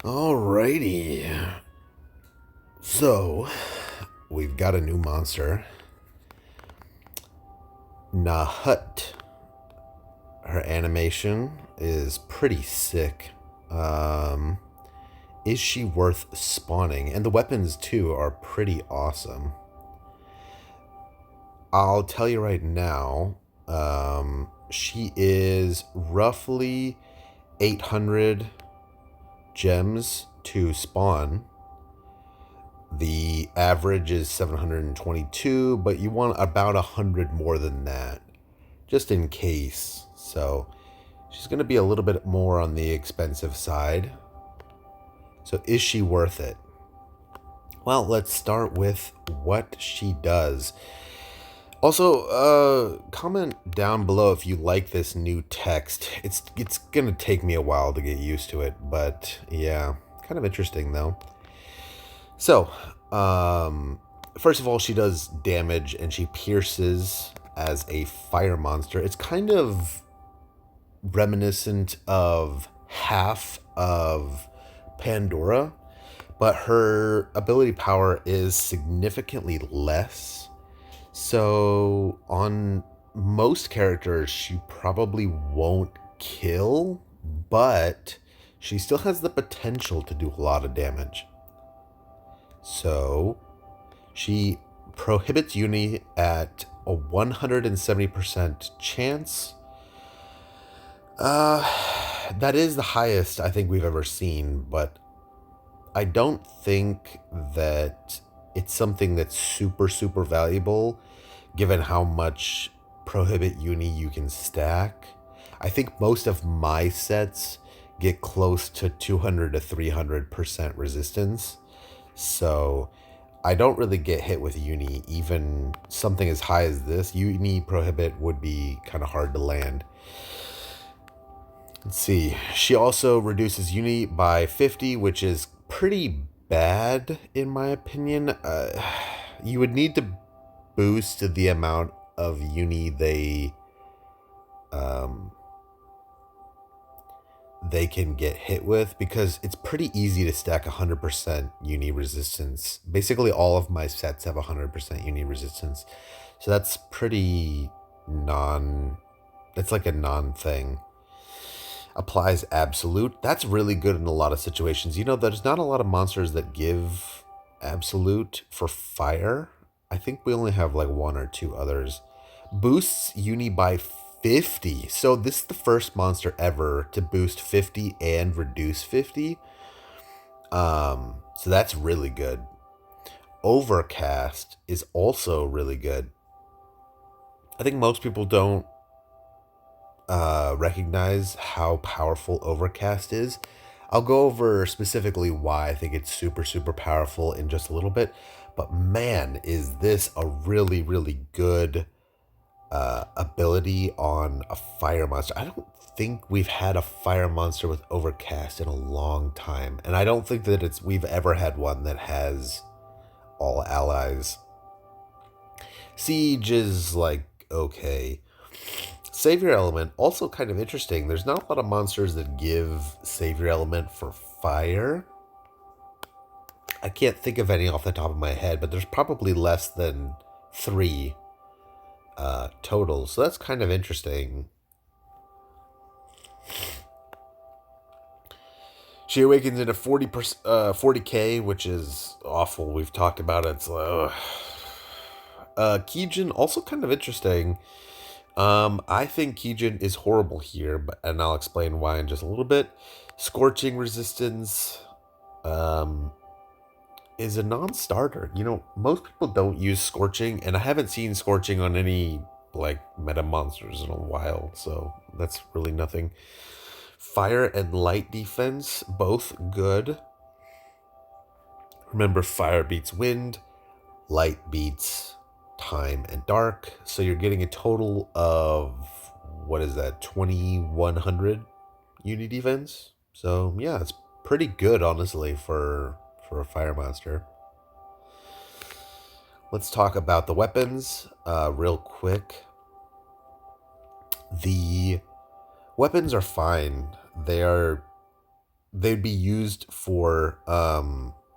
Alrighty. So, we've got a new monster. Nahut. Her animation is pretty sick. Um, is she worth spawning? And the weapons, too, are pretty awesome. I'll tell you right now, she is roughly 800 gems to spawn. The average is 722, but you want about 100 more than that, just in case. So she's going to be a little bit more on the expensive side. So is she worth it? Well, let's start with what she does. Also, comment down below if you like this new text. It's gonna take me a while to get used to it, but yeah, kind of interesting though. So, first of all, she does damage and she pierces as a fire monster. It's kind of reminiscent of half of Pandora, but her ability power is significantly less. So, on most characters, she probably won't kill, but she still has the potential to do a lot of damage. So, she prohibits Uni at a 170% chance. That is the highest I think we've ever seen, but I don't think that it's something that's super, super valuable given how much prohibit Uni you can stack. I think most of my sets get close to 200 to 300% resistance. So I don't really get hit with Uni. Even something as high as this, Uni Prohibit would be kind of hard to land. Let's see. She also reduces Uni by 50, which is pretty bad in my opinion. You would need to boost the amount of Uni they can get hit with, because it's pretty easy to stack 100% Uni resistance. Basically, all of my sets have 100% Uni resistance. So that's pretty that's like a non thing. Applies absolute. That's really good in a lot of situations. You know, there's not a lot of monsters that give absolute for fire. I think we only have like one or two others. Boosts Uni by 50. So this is the first monster ever to boost 50 and reduce 50. So that's really good. Overcast is also really good. I think most people don't recognize how powerful Overcast is. I'll go over specifically why I think it's super, super powerful in just a little bit. But man, is this a really, really good ability on a fire monster. I don't think we've had a fire monster with Overcast in a long time. And I don't think that we've ever had one that has all allies. Siege is like okay. Savior element, also kind of interesting. There's not a lot of monsters that give Savior element for fire. I can't think of any off the top of my head, but there's probably less than 3 total. So that's kind of interesting. She awakens into 40k, which is awful. We've talked about it. It's like, Kijin, also kind of interesting. I think Kijin is horrible here, and I'll explain why in just a little bit. Scorching resistance is a non-starter. You know, most people don't use Scorching, and I haven't seen Scorching on any like meta monsters in a while, so that's really nothing. Fire and light defense, both good. Remember, fire beats wind, light beats time and dark. So you're getting a total of, what is that, 2100 Uni defense? So yeah, it's pretty good, honestly, for a fire monster. Let's talk about the weapons real quick. The weapons are fine. They are they'd be used for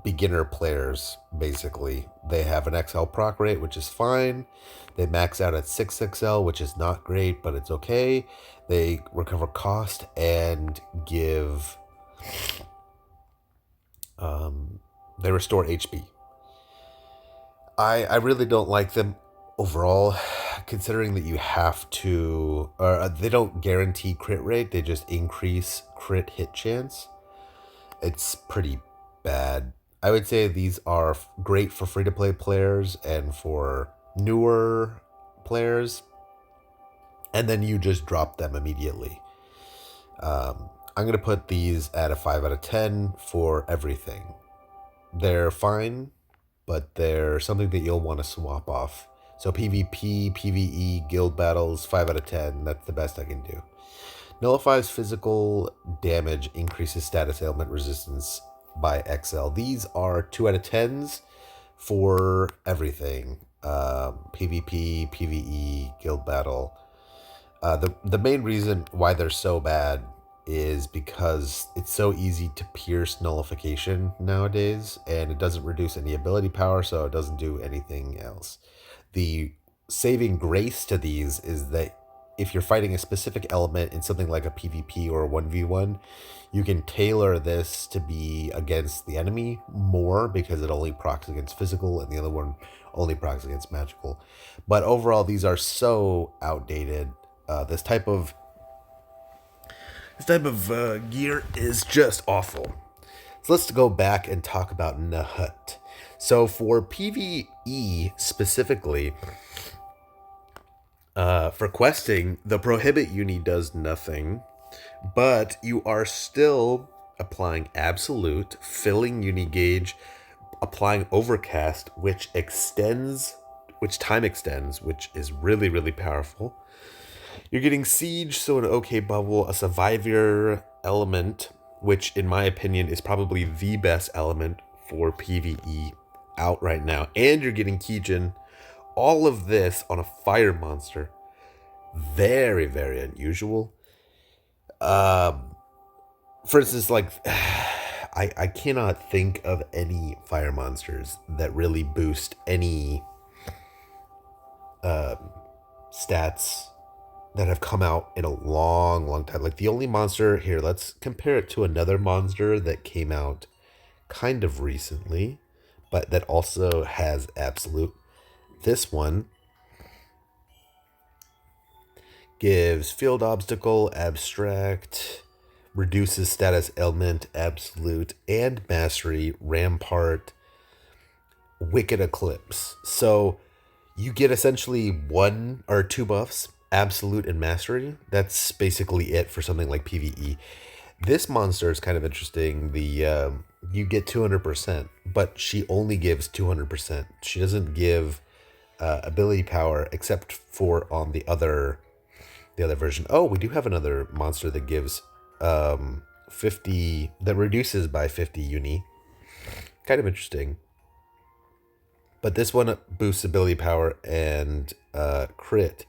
beginner players, basically. They have an XL proc rate, which is fine. They max out at 6XL, which is not great, but it's okay. They recover cost and give they restore HP. I really don't like them overall, considering that you have to, or they don't guarantee crit rate, they just increase crit hit chance. It's pretty bad. I would say these are great for free to play players and for newer players, and then you just drop them immediately. I'm going to put these at a 5 out of 10 for everything. They're fine, but they're something that you'll want to swap off. So PvP, PvE, guild battles, 5 out of 10. That's the best I can do. Nullifies physical damage, increases status ailment resistance by XL. These are 2 out of 10s for everything. PvP, PvE, guild battle. The main reason why they're so bad is because it's so easy to pierce nullification nowadays, and it doesn't reduce any ability power, so it doesn't do anything else. The saving grace to these is that if you're fighting a specific element in something like a PvP or a 1v1, you can tailor this to be against the enemy more because it only procs against physical and the other one only procs against magical. But overall, these are so outdated. This type of gear is just awful. So let's go back and talk about Nahut. So for PvE specifically, for questing, the Prohibit uni does nothing, but you are still applying Absolute, filling uni gauge, applying Overcast, which time extends, which is really, really powerful. You're getting Siege, so an OK bubble, a Survivor element, which in my opinion is probably the best element for PvE out right now. And you're getting Kijin. All of this on a fire monster. Very, very unusual. For instance, like, I cannot think of any fire monsters that really boost any stats that have come out in a long, long time. Like the only monster here, let's compare it to another monster that came out kind of recently, but that also has Absolute. This one gives Field Obstacle, Abstract, reduces Status Ailment, Absolute, and Mastery, Rampart, Wicked Eclipse. So you get essentially 1 or 2 buffs, Absolute and Mastery. That's basically it for something like PvE. This monster is kind of interesting. You get 200%, but she only gives 200%. She doesn't give ability power except for on the other version. Oh, we do have another monster that gives 50, that reduces by 50 uni. Kind of interesting. But this one boosts ability power and crit.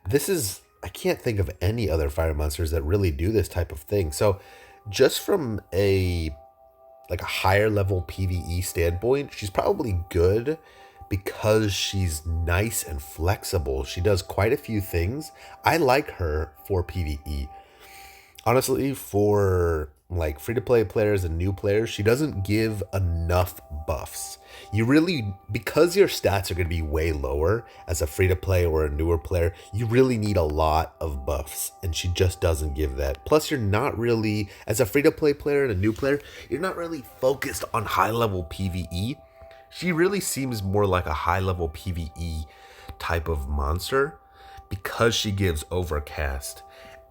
I can't think of any other fire monsters that really do this type of thing. So just from a higher level PvE standpoint, she's probably good because she's nice and flexible. She does quite a few things. I like her for PvE. Honestly, for like free-to-play players and new players, she doesn't give enough buffs. You really, because your stats are going to be way lower as a free-to-play or a newer player, you really need a lot of buffs, and she just doesn't give that. Plus, you're not really, as a free-to-play player and a new player, you're not really focused on high-level PvE. She really seems more like a high-level PvE type of monster because she gives Overcast,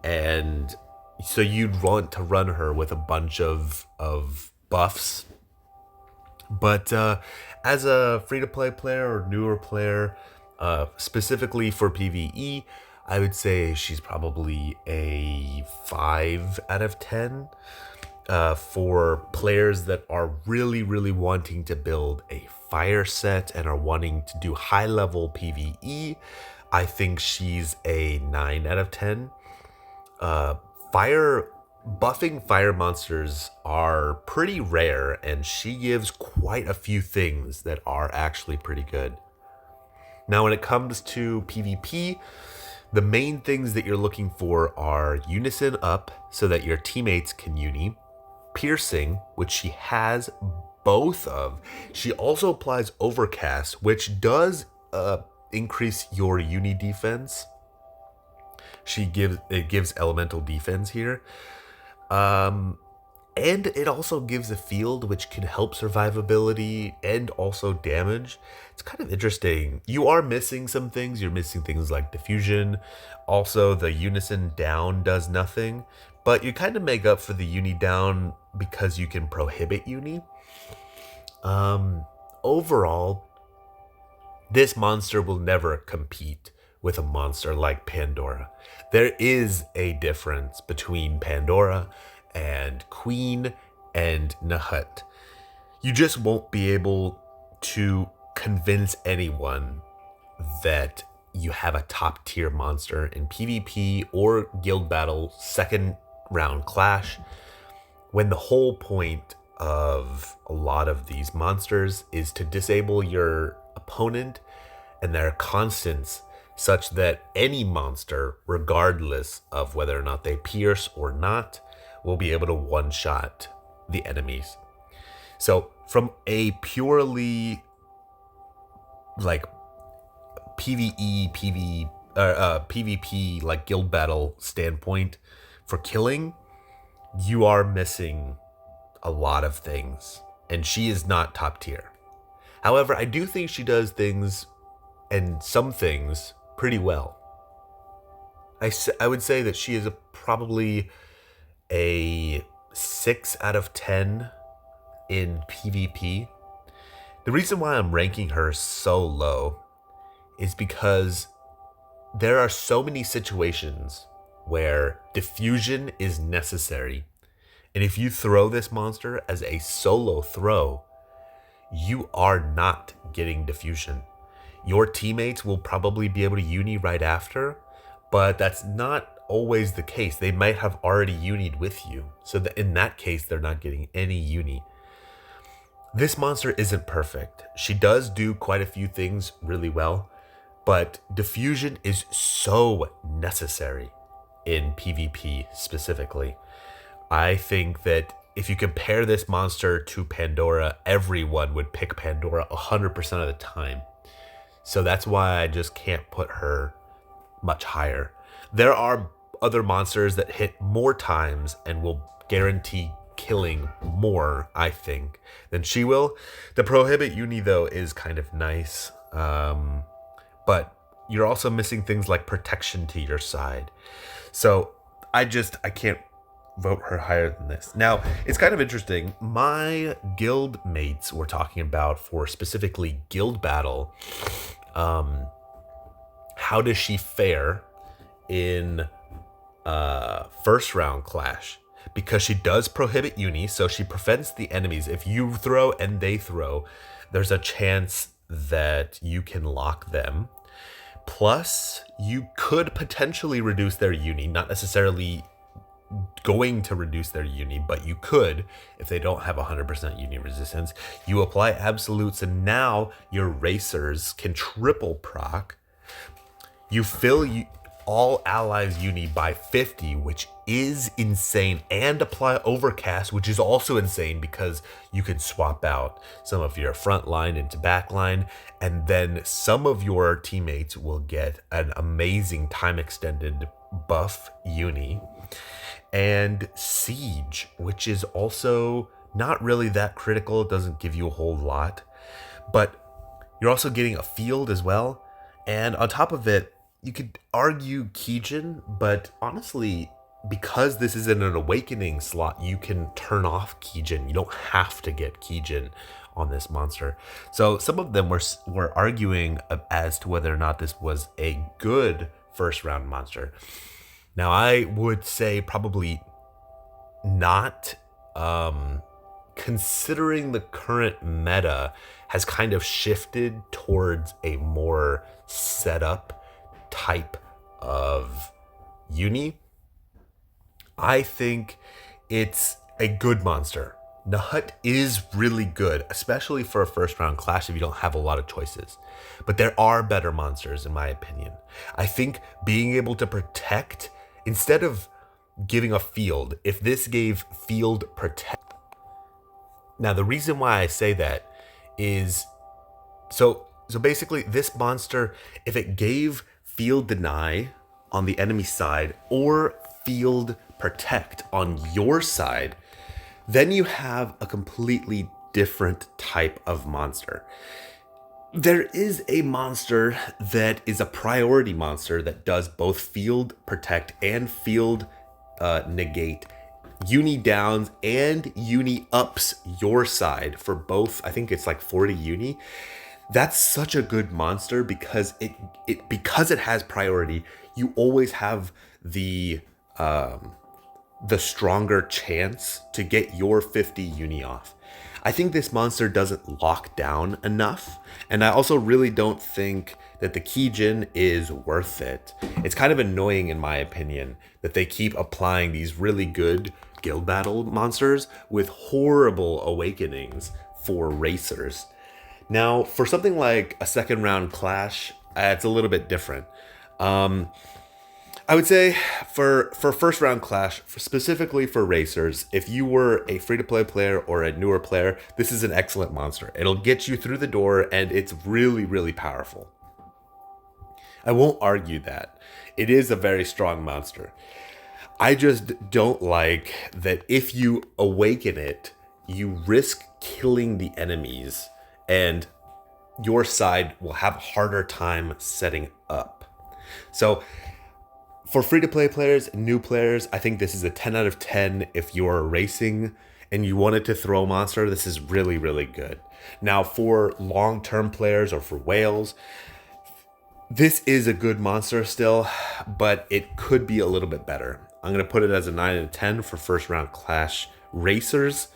and so you'd want to run her with a bunch of buffs. But as a free-to-play player or newer player, specifically for PvE, I would say she's probably a 5 out of 10. For players that are really, really wanting to build a fire set and are wanting to do high-level PvE, I think she's a 9 out of 10. Fire buffing fire monsters are pretty rare, and she gives quite a few things that are actually pretty good. Now, when it comes to PvP, the main things that you're looking for are Unison up so that your teammates can uni, Piercing, which she has both of. She also applies Overcast, which does increase your uni defense. It gives elemental defense here. And it also gives a field which can help survivability and also damage. It's kind of interesting. You are missing some things. You're missing things like diffusion. Also, the Unison down does nothing. But you kind of make up for the uni down because you can prohibit uni. Overall, this monster will never compete with a monster like Pandora. There is a difference between Pandora and Queen and Nahut. You just won't be able to convince anyone that you have a top tier monster in PvP or guild battle second round clash, when the whole point of a lot of these monsters is to disable your opponent and their constants such that any monster, regardless of whether or not they pierce or not, will be able to one-shot the enemies. So from a purely like PvP like guild battle standpoint for killing, you are missing a lot of things, and she is not top tier. However, I do think she does things and some things pretty well. I would say that she is probably a 6 out of 10 in PvP. The reason why I'm ranking her so low is because there are so many situations where diffusion is necessary. And if you throw this monster as a solo throw, you are not getting diffusion. Your teammates will probably be able to uni right after, but that's not always the case. They might have already unied with you. So that in that case, they're not getting any uni. This monster isn't perfect. She does do quite a few things really well, but diffusion is so necessary in PvP specifically. I think that if you compare this monster to Pandora, everyone would pick Pandora 100% of the time. So that's why I just can't put her much higher. There are other monsters that hit more times and will guarantee killing more, I think, than she will. The prohibit uni, though, is kind of nice. But you're also missing things like protection to your side. So I can't vote her higher than this. Now, it's kind of interesting. My guild mates were talking about, for specifically guild battle, how does she fare in first round clash? Because she does prohibit uni, so she prevents the enemies. If you throw and they throw, there's a chance that you can lock them. Plus, you could potentially reduce their uni, not necessarily going to reduce their uni, but you could if they don't have 100% uni resistance. You apply absolutes, and now your racers can triple proc. You fill all allies uni by 50, which is insane, and apply overcast, which is also insane because you can swap out some of your front line into back line, and then some of your teammates will get an amazing time extended buff uni. And siege, which is also not really that critical. It doesn't give you a whole lot, but you're also getting a field as well. And on top of it, you could argue Kijin, but honestly, because this isn't an awakening slot, you can turn off Kijin. You don't have to get Kijin on this monster. So some of them were arguing as to whether or not this was a good first round monster. Now, I would say probably not, considering the current meta has kind of shifted towards a more setup type of uni. I think it's a good monster. Nahut is really good, especially for a first round clash if you don't have a lot of choices. But there are better monsters, in my opinion. I think being able to protect, instead of giving a field, if this gave field protect. Now, the reason why I say that is so basically this monster, if it gave field deny on the enemy side or field protect on your side, then you have a completely different type of monster. There is a monster that is a priority monster that does both field protect and field negate uni downs and uni ups your side for both. I think it's like 40 uni. That's such a good monster because it has priority. You always have the stronger chance to get your 50 uni off. I think this monster doesn't lock down enough, and I also really don't think that the Kijin is worth it. It's kind of annoying, in my opinion, that they keep applying these really good guild battle monsters with horrible awakenings for racers. Now, for something like a second round clash, it's a little bit different. I would say for first round clash, specifically for racers, if you were a free to play player or a newer player, this is an excellent monster. It'll get you through the door and it's really, really powerful. I won't argue that. It is a very strong monster. I just don't like that if you awaken it, you risk killing the enemies and your side will have a harder time setting up. So for free-to-play players, new players, I think this is a 10 out of 10. If you're racing and you wanted to throw a monster, this is really, really good. Now, for long-term players or for whales, this is a good monster still, but it could be a little bit better. I'm going to put it as a 9 out of 10 for first-round clash racers.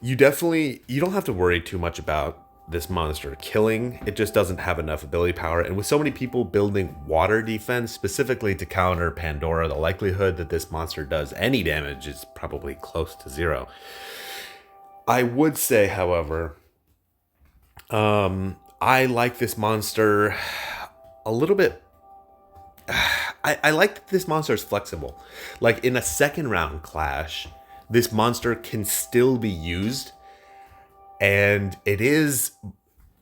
You don't have to worry too much about this monster killing. It just doesn't have enough ability power, and with so many people building water defense specifically to counter Pandora, the likelihood that this monster does any damage is probably close to zero. I would say, however, I like this monster a little bit. I like that this monster is flexible. Like in a second round clash, this monster can still be used, and it is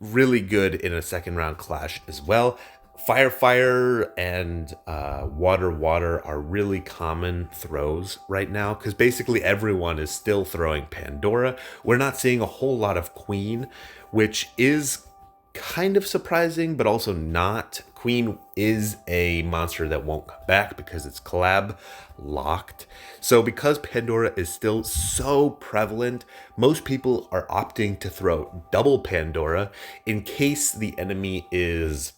really good in a second round clash as well. Fire and water are really common throws right now because basically everyone is still throwing Pandora. We're not seeing a whole lot of Queen, which is kind of surprising, but also not. Queen is a monster that won't come back because it's collab locked. So because Pandora is still so prevalent, most people are opting to throw double Pandora in case the enemy is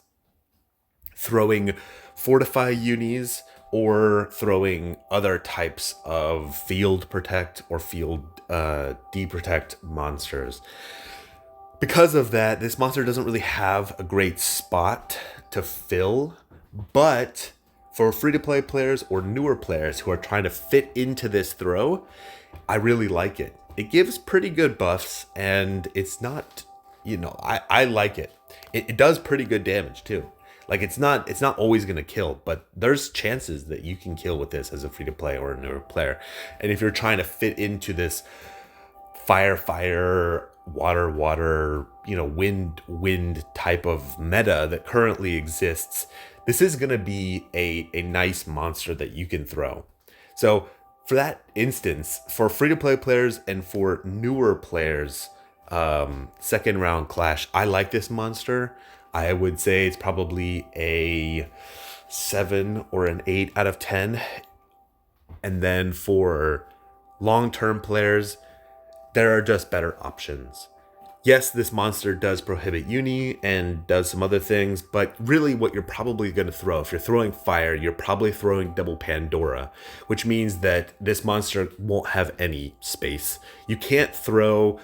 throwing Fortify unis or throwing other types of field protect or field deprotect monsters. Because of that, this monster doesn't really have a great spot to fill, but for free-to-play players or newer players who are trying to fit into this throw, I really like it. It gives pretty good buffs, and it's not, I like it. It does pretty good damage too. Like it's not always going to kill, but there's chances that you can kill with this as a free-to-play or a newer player. And if you're trying to fit into this fire, water, wind type of meta that currently exists, this is going to be a nice monster that you can throw. So for that instance, for free-to-play players and for newer players, second round clash, I like this monster. I would say it's probably a 7 or an 8 out of 10. And then for long-term players, there are just better options. Yes, this monster does prohibit uni and does some other things, but really what you're probably going to throw, if you're throwing fire, you're probably throwing double Pandora, which means that this monster won't have any space. You can't throw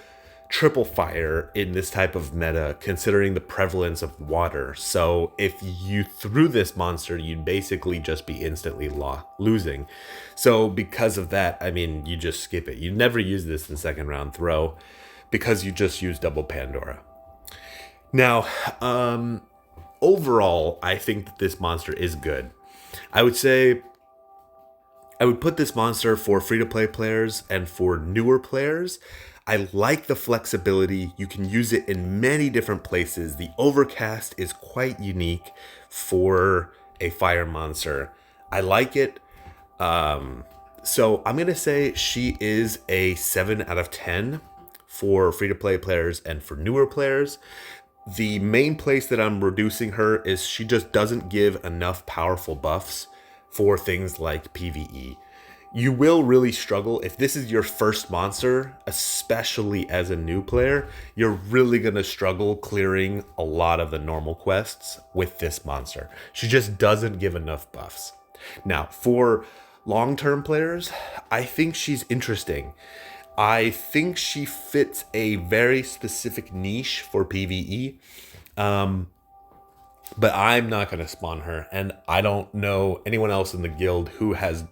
triple fire in this type of meta, considering the prevalence of water. So if you threw this monster, you'd basically just be instantly losing. So because of that, I mean, you just skip it. You never use this in second round throw because you just use double Pandora. Now, overall, I think that this monster is good. I would say I would put this monster for free-to-play players and for newer players. I like the flexibility. You can use it in many different places. The overcast is quite unique for a fire monster. I like it. So I'm going to say she is a 7 out of 10 for free-to-play players and for newer players. The main place that I'm reducing her is she just doesn't give enough powerful buffs for things like PvE. You will really struggle if this is your first monster, especially as a new player. You're really going to struggle clearing a lot of the normal quests with this monster. She just doesn't give enough buffs. Now, for long-term players, I think she's interesting. I think she fits a very specific niche for PvE. But I'm not going to spawn her, and I don't know anyone else in the guild who has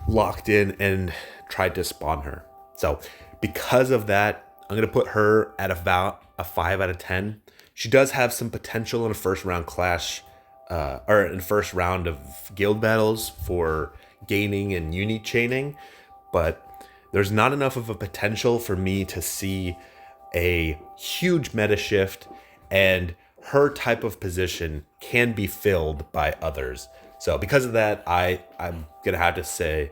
locked in and tried to spawn her. So because of that, I'm going to put her at about a 5 out of 10. She does have some potential in a first round clash, or in first round of guild battles for gaining and uni chaining, but there's not enough of a potential for me to see a huge meta shift, and her type of position can be filled by others. So because of that, I'm going to have to say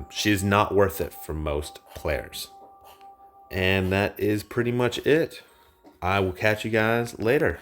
she's not worth it for most players. And that is pretty much it. I will catch you guys later.